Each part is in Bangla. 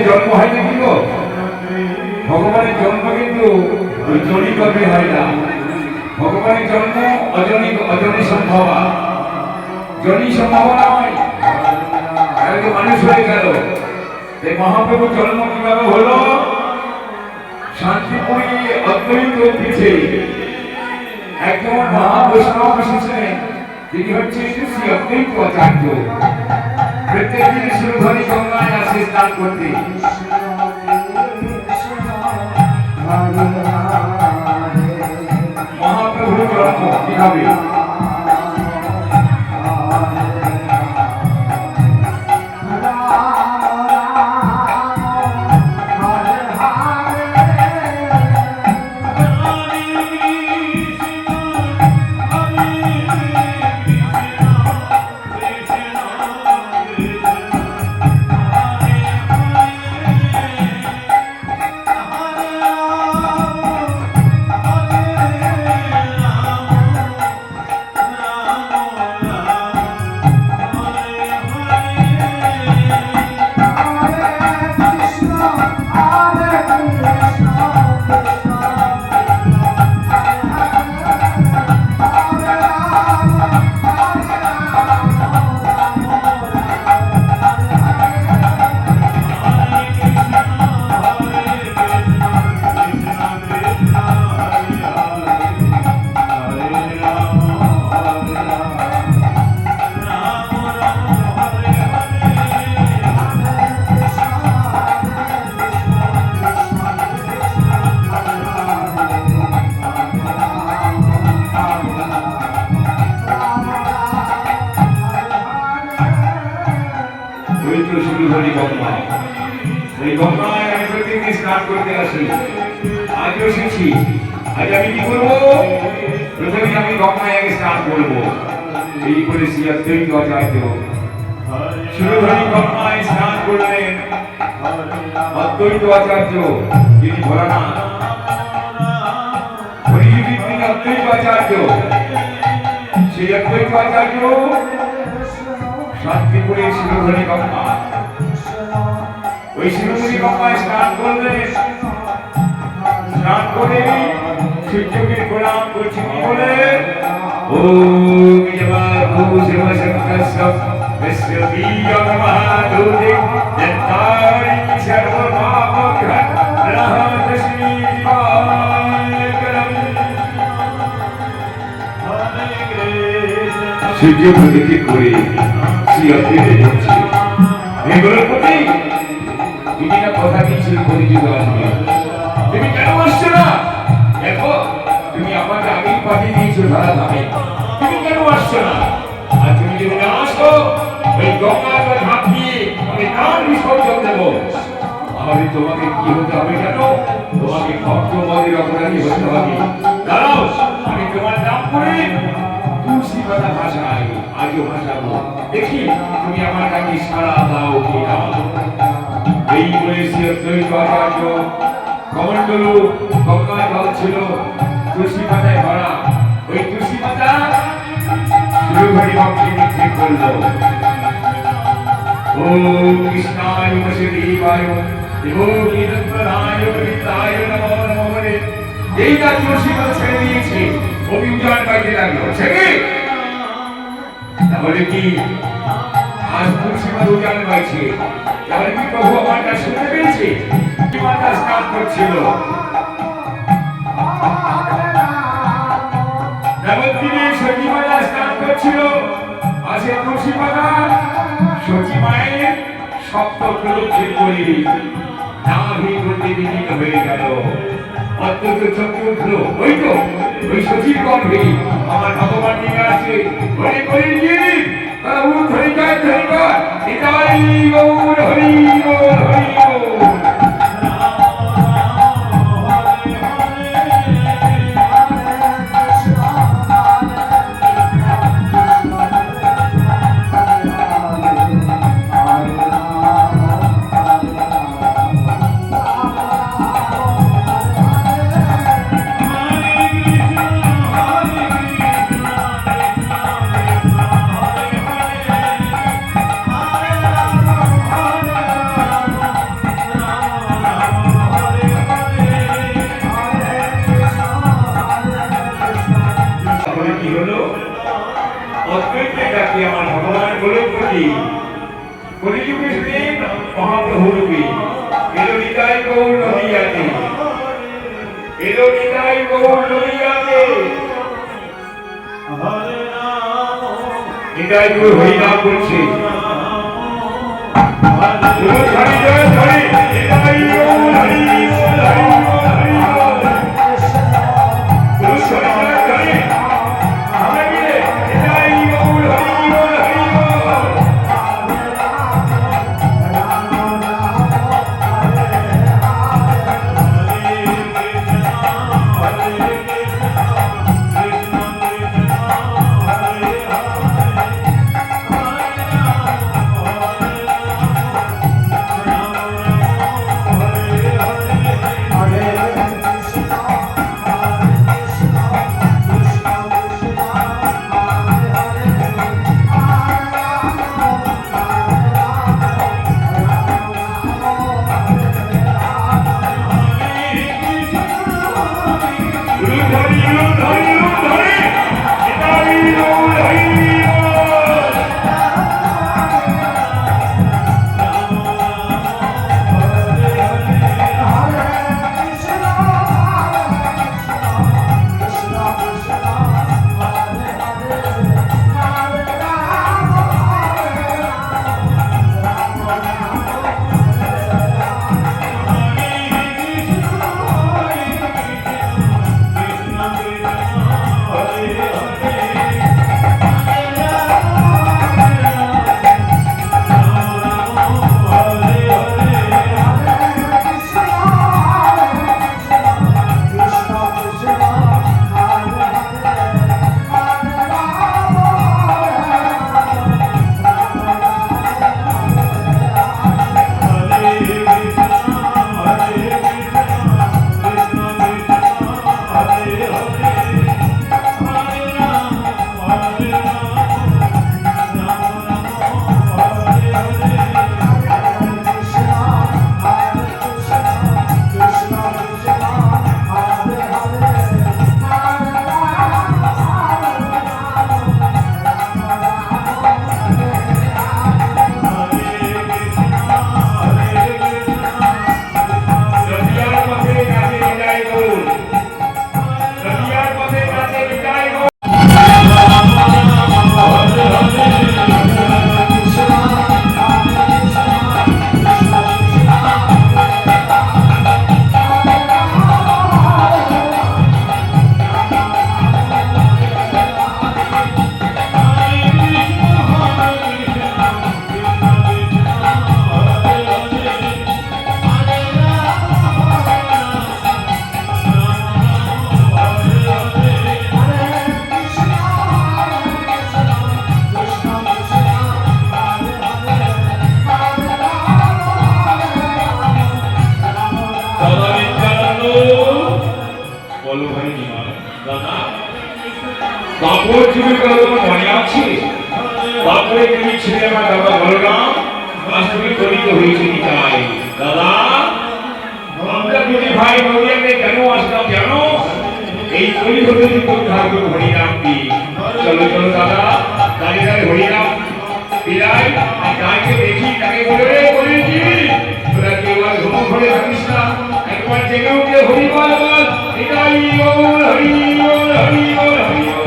জন্ম হয় না কিন্তু ভগবানের জন্ম কিন্তু ওই জনি কর্মে হয় না। ভগবানের জন্ম অজনী সম্ভবা, জনি সম্ভাবনা হয়, মানুষ হয়ে গেল। এই মহাপ্রভুর জন্ম কিভাবে হলো? শান্তিপুরী অদ্বৈত পীঠে একজন মহাবৈষ্ণব এসেছিলেন, তিনি হচ্ছে শ্রী অদ্বৈত আচার্য। প্রত্যেক দিন শিরোধারী গঙ্গায় আসে স্নান করতে। মহাপ্রভুর জন্ম কিভাবে? স্নান করতে আসি, আজও এসেছি। আজ আমি কি করবো? প্রথমে আমি গঙ্গায় আগে স্নান করবো। এই করে শ্রী অদ্বৈত আচার্য শিরোধারী গঙ্গায় স্নান করলেন। অদ্বৈত আচার্য যিনি ভোলানাথ, হরিজীবী তিনি অদ্বৈত আচার্য। সেই অদ্বৈত আচার্য শান্তিপুরে শিরোধারী গঙ্গা, ওই শিরোধারী গঙ্গায় স্নান করলেন। স্নান করে সূর্যকে প্রণাম করছি কি বলে? ওম জবাহু শিবশঙ্করস্য বিশ্ববীর্যং মহাদূতে যত্তারি সর্বপাপঘ্ন রহতশ্রী সূর্য প্রতীকে করে শ্রী অদ্বৈত বলছে, এগুলোর প্রতি তুমি না কথা দিয়েছিল পরিচিত আসবে, তুমি কেন আসছো না? দেখো তুমি আমাকে আগেই পাঠিয়ে দিয়েছো ধরা ধামে, তুমি কেন আসছো না? আর তুমি যদি না আসো, ওই গঙ্গার ঝাঁপ দিয়ে আমি কার বিসর্জন দেবো। আমি তোমাকে কি হতে হবে জানো? তোমাকে ভক্তমদের অপরাধী হতে হবে। দাঁড়াও, আমি তোমার নাম করে তুলসী পাতা ভাষায় আজও ভাষাবো, দেখি তুমি আমার কাছে সাড়া দাও কি না। এই বলে শ্রী অদ্বৈত আচার্য কমণ্ডলু গঙ্গা জল ছিল তুলসী পাতায় ভরা, ওই তুলসী পাতা শিরোধারী বক্ষে নিক্ষেপ করল। ওম কৃষ্ণায় বাসুদেবায় দেবকী নন্দনায় গোবিন্দায় নমো নমঃ বলে এই না তুলসী পাতা ছেড়ে দিয়েছে, অভিযান পাইতে লাগলো। তাহলে কি আজ তুলসী পাতা উজান পাইছে? তাহলে কি প্রভু আমার কাছে শুনতে পেয়েছে? মাতা স্নান করছিল, নবদ্বীপে সতী মাতা স্নান করছিল। আসে তুলসী পাতা সতী মায়ের সপ্ত প্রদক্ষিণ করে নাভি গণ্ডি বিলীন হয়ে গেল। অত্যন্ত চমকে উঠল, ওই তো ওই সতীর গর্ভে আমার ভগবান নিয়ে আছে। হরি হরি প্রভু হরি জয় হরি জয় নিতাই গৌর হরি গৌর হরি গৌর। হলো অদ্বৈতে ডাকি আমার ভগবান বলে কলিযুগে প্রেম মহাপ্রভু রূপী এলো নিতাই গৌর নদিয়াতে এলো নিতাই গৌর নদিয়াতে নিতাই গৌর হরিনাম করছে বাপুর যুগের কথা তোমার মনে আছে? বাপুরে তুমি ছেলে আমার দাদা বলরাম আজ তুমি তরিত হয়েছে নিতাই। দাদা আমরা দুটি ভাই নদিয়াতে কেন আসলাম জানো? এই কলিযুগে উদ্ধার করবো হরিনামকে। চলো চলো দাদা, দাঁড়িয়ে দাঁড়িয়ে হরিনাম বিলাই আর যাকে দেখি তাকে বলে রে বলেছি তোরা কেউ আর ঘুম ঘরে থাকিস না, একবার জেগে উঠে হরিবল বল নিতাই গৌর হরি বল হরি বল হরি বল।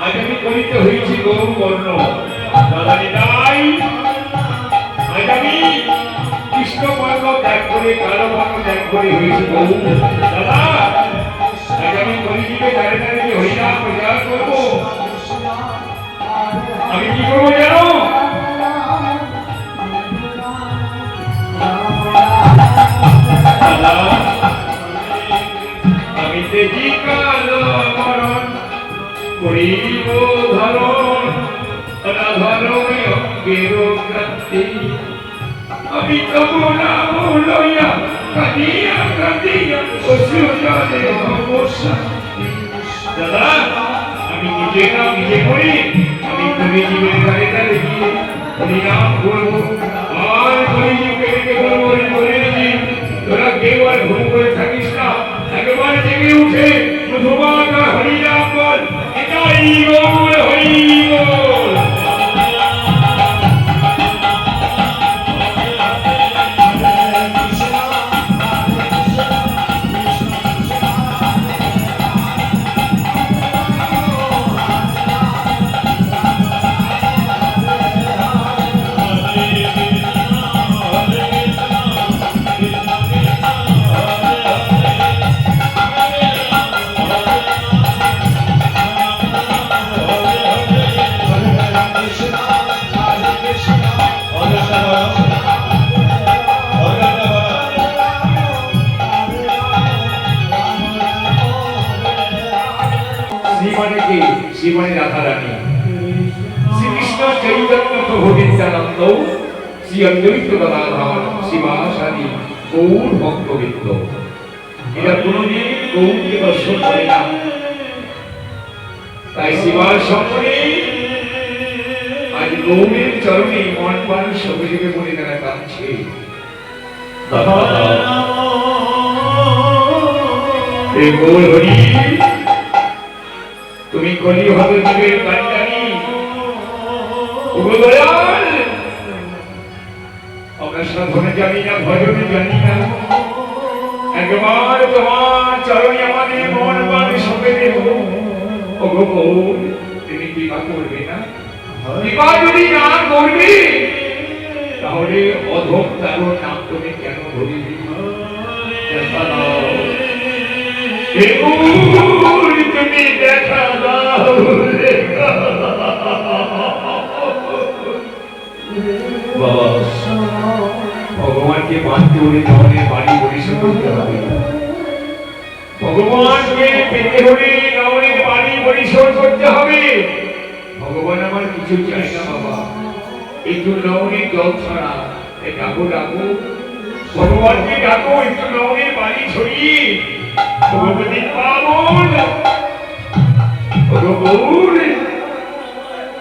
আজ আমি করিতে হয়েছি গরু বর্ণ দাদা নিতাই। আজ আমি কৃষ্ণ বর্ণ ত্যাগ করে কালো বর্ণ ত্যাগ করে হয়েছি গরু দাদা। আজ আমি যে কাল মরণ করিব ধরণ অনাধরণে অঙ্গের ক্রান্তি আমি তবু নাম লইয়া কাঁদিয়া কাঁদিয়া অশ্রুজলে অবসান্তি। দাদা আমি নিজে নাম নিজে করি, আমি তুমি জীবের ধারে ধারে গিয়ে হরিনাম করবো আর হরিজীবকে বলবো হরিজি তোরা কেউ আর ঘুম করে থাকিস না, একবার জেগে উঠে প্রথমবার হরিনাম বল, এটাই বল হরি বল। জীবনে রাধা রানী শ্রীকৃষ্ণ চৈতন্য প্রভু নিত্যানন্দ শ্রী অদ্বৈত গদাধর শিবাসাদি গৌর ভক্তবৃন্দ এরা কোনদিন গৌরকে দর্শন করে না, তাই শিবার সম্পর্কে আজ গৌরের চরণে মন প্রাণ সবুজে বলে তারা কাঁদছে। গৌর হরি তুমি কলি হত জীবের কান্ডানি দয়াল, আমরা সাধনে জানি না ভজনে জানি না, একবার তোমার চরণে আমাদের মন প্রাণ সঁপে দেব। ওগো গৌর তুমি কৃপা করবে না, কৃপা যদি না করবে তাহলে অধম তার নাম তুমি কেন ধরিবে? তুমি দেখা দাও, বাবা ভগবানকে মানতে হলে নয়নের বাড়ি পরিশোধ করতে হবে, ভগবানকে পেতে হলে নয়নের বাড়ি পরিশোধ করতে হবে। ভগবান আমার কিছু চাই না বাবা, একটু নয়নের জল ছাড়া ডাকো ডাকো ভগবানকে ডাকো, একটু নয়নের বাড়ি ছড়িয়ে ভগবতী পাবন।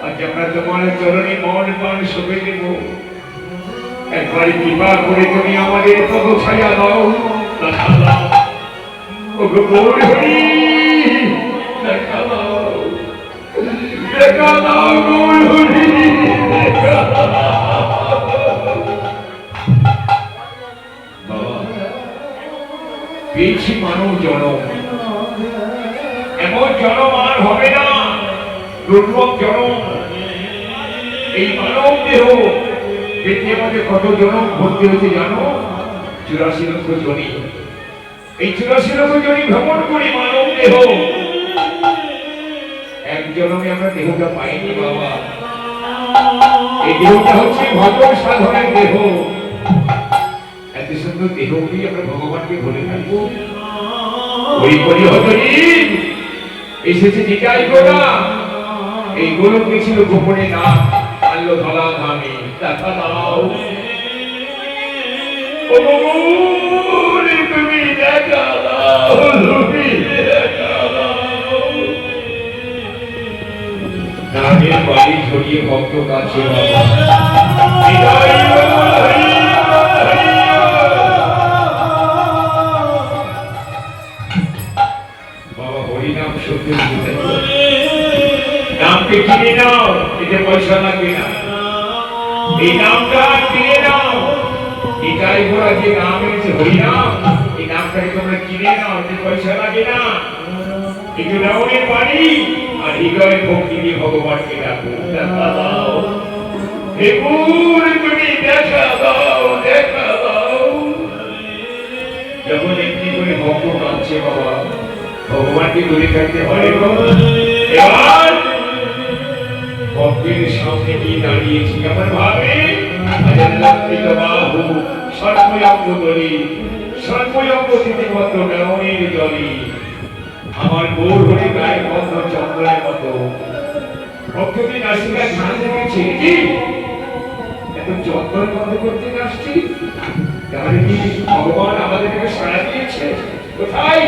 আজ আমরা তোমার চরণে মন প্রাণ সঁপে দেব, একবার কৃপা করে তুমি আমাদের পদ ছায়া দাও। দেখা দাও ওগো গৌর হরি, দেখা দাও, দেখা দাও গৌর হরি, দেখা দাও। পেয়েছি মানব জনম, এমন জনম আর হবে না, দুর্লভ জনম। এই মানব দেহ পেতে আমাদের কত জনম ভর্তি হয়েছে জানো? 84 লক্ষ জনি। এই 84 লক্ষ জনি ভ্রমণ করি মানব দেহ, এক জনমে আমরা দেহটা পাইনি বাবা। এই দেহটা হচ্ছে ভগবান সাধনের দেহ, এত সুন্দর দেহকে আমরা ভগবানকে বলে থাকবো। ওই করি হতরি এসেছে নিতাই গোরা, এই গোলকে ছিল গোপনে নাম আল্লো ধলা ধামে। দেখা দাও ও তুমি দেখা দাও, তুমি দেখা দাও। নামের বাড়ি ছড়িয়ে ভক্ত কাছে নামকে কিনে নাও, এতে পয়সা লাগবে না, এই নামটা কিনে নাও। এটাই বলা যে নাম এনেছে হরিনাম, এই নামটাকে তোমরা কিনে নাও, এতে পয়সা লাগে না। একটু নামের বাড়ি আর হৃদয় ভক্তি দিয়ে ভগবানকে ডাকো। দেখা দাও হে গুর, তুমি দেখা দাও, দেখা দাও। যখন একটি করে ভক্ত কাঁদছে বাবা, ভগবানকে দূরে থাকতে হয়। এবার ভক্তের সামনে গিয়ে দাঁড়িয়েছি, আমার ভাবে বাহু সর্বয়ঙ্গ দলি, সর্বয়ঙ্গ স্থিতিমত্ত নয়নের জলি। আমার গৌর হয়ে গায়ে বন্ধ চন্দ্রের মতো ভক্তদের নাসিকা ধান রেখেছে কি এত চন্দন বন্ধ করতে আসছি তাহলে কি ভগবান আমাদেরকে সাড়া দিয়েছে কোথায়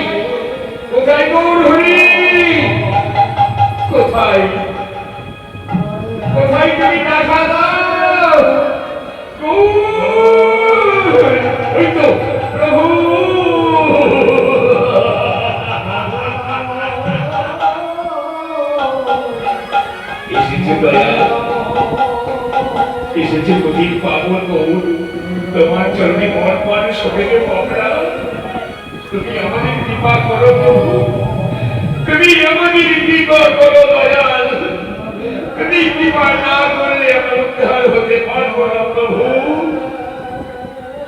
কোথায় গৌর হরি কোথায় কোথায় তুমি দেখা দাও গৌর ওই তো প্রভু এসেছে দয়া এসেছে গভীর পাবন গৌর তোমার চরণে মন প্রাণ সবেগে পকড়া তুমি আমাদের কৃপা করো প্রভু তুমি আমাদের কৃপা করো দয়াল তুমি কৃপা না করলে আমরা উদ্ধার হতে পারবো না প্রভু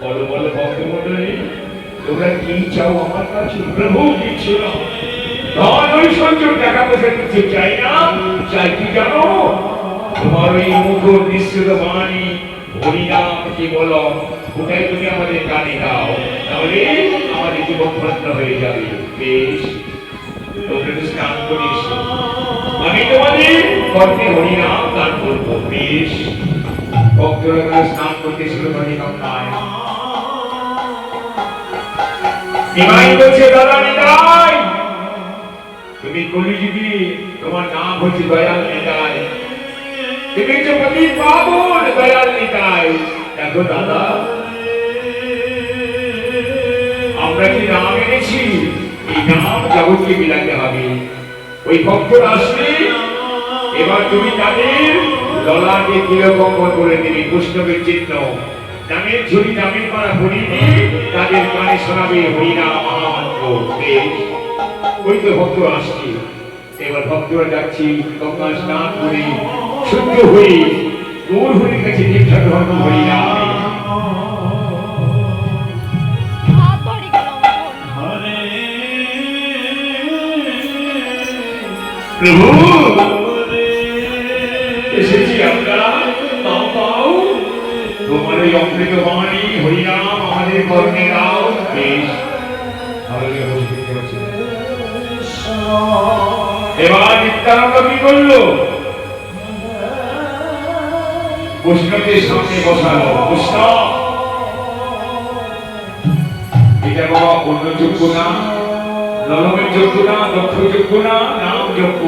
বলো বলো ভক্তমণ্ডলী তোমরা কি চাও আমার কাছে প্রভু কিছু না ধন ঐশ্বর্য টাকা পয়সা কিছু চাই না চাই কি জানো তোমার এই মুখর নিশ্চিত বাণী হরিনাম কি বলো ওটাই তুমি আমাদের কানে দাও তাহলে আমাদের জীবন ধন্য হয়ে যাবে বেশ তোমরা স্নান করে এসো আমি তোমাদের কর্মে হরিনাম দান করবো বেশ ভক্তরা স্নান করতে ছিল হরিনাম নাই নিমাই বলছে দাদা নিতাই তুমি কলিযুগে তোমার নাম হচ্ছে দয়াল নিতাই তুমি যে পতি পাবন দয়াল নিতাই দেখো দাদা আমরা যে নাম এনেছি এই নাম জগৎকে বিলাতে হবে ওই ভক্তরা আসলে এবার তুমি তাদের ললাটে তিলকম্বল করে দেবে বৈষ্ণবের চিহ্ন নামের ঝুড়ি নামের পাড়া হরিণে তাদের কানে শোনাবে হরিনাম মহামন্ত্র বেশ ওই তো ভক্ত আসছে এবার ভক্তরা যাচ্ছি গঙ্গা স্নান করে শুদ্ধ হয়ে গৌর হরির কাছে দীক্ষা গ্রহণ হরিনামে প্রভু এসেছি আমরা নাও পাও তোমার এই অমৃত বাণী হরিনাম আমাদের কর্মে দাও বেশ এবার নিত্যানন্দ কি করলো বৈষ্ণবের সামনে বসালো বৈষ্ণব এটা বাবা অন্য যোগ্য না নরমের যোগ্য না দক্ষ যোগ্য না নাম যোগ্য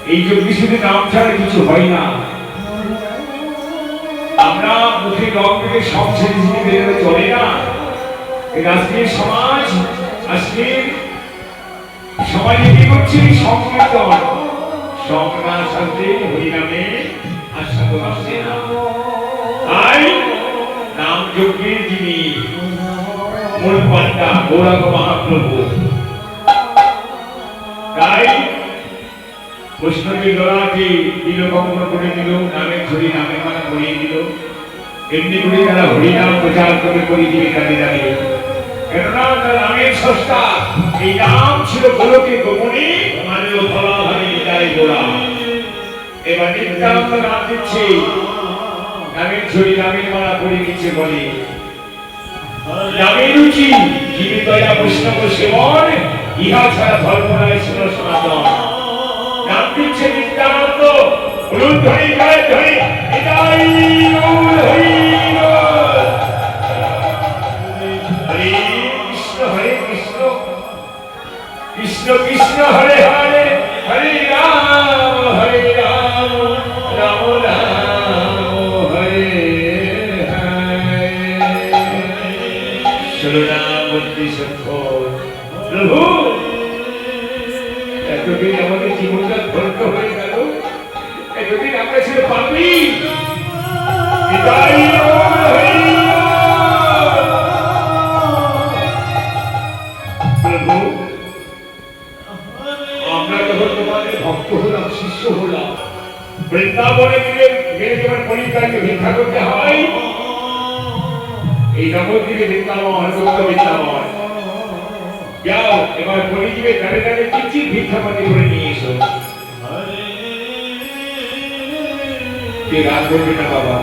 এই যোগ্য শুধু নাম ছাড়া কিছু হয় না আমরা মুখে রং থেকে সব ছেড়ে ছেড়ে বেরোলে চলে না আজকের সমাজ আজকের সমাজে কি করছি সংকীর্তন সংখ্যার সাথে হরিনামে আস্বাদ আসছে না তাই নাম যজ্ঞের যিনি মূল পান্ডা গৌরাঙ্গ মহাপ্রভু তাই বৈষ্ণবী লড়াকে তিলকম্বল করে দিল নামের ঝুড়ি নামে মানা করিয়ে দিল এমনি করে তারা হরিনাম প্রচার করে করিয়ে দিবে দাঁড়িয়ে দাঁড়িয়ে কেননা তার নামের স্রষ্টা এই নাম ছিল গোলকে গোপনে মানে ধরাধারী নিতাই গোড়া এবার নিত্যানন্দ নাম দিচ্ছে নামের ঝুড়ি নামের মালা করে দিচ্ছে বলে নামের রুচি জীবিত দয়া বৈষ্ণব সেবন ইহা ছাড়া ধর্ম নয় ছিল সনাতন নাম দিচ্ছে নিত্যানন্দ হলুদ ধরে গায়ে ধরে নিতাই গৌর হরি হরে কৃষ্ণ কৃষ্ণ কৃষ্ণ হরে হরে হরে রাম রাম রাম হরে হরে শরণাগতি সক্ষর প্রভু এতদিন আমাদের জীবনটা ধন্য হয়ে গেল এতদিন আমরা ছিল পাপী নিতাই গৌর হরি প্রভু আমরা যখন তোমাদের ভক্ত হলাম শিষ্য হলাম বৃন্দাবনে গেলে যখন পরিবারকে ভিক্ষা করতে হয় এই নবদ্বীপে বৃন্দাবন বৃন্দাবন যাও এবার পরিজীবে দাঁড়ে দাঁড়ে চিচির ভিক্ষাপাতি করে নিয়ে এসো কে রাগ করবে না বাবা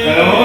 কারণ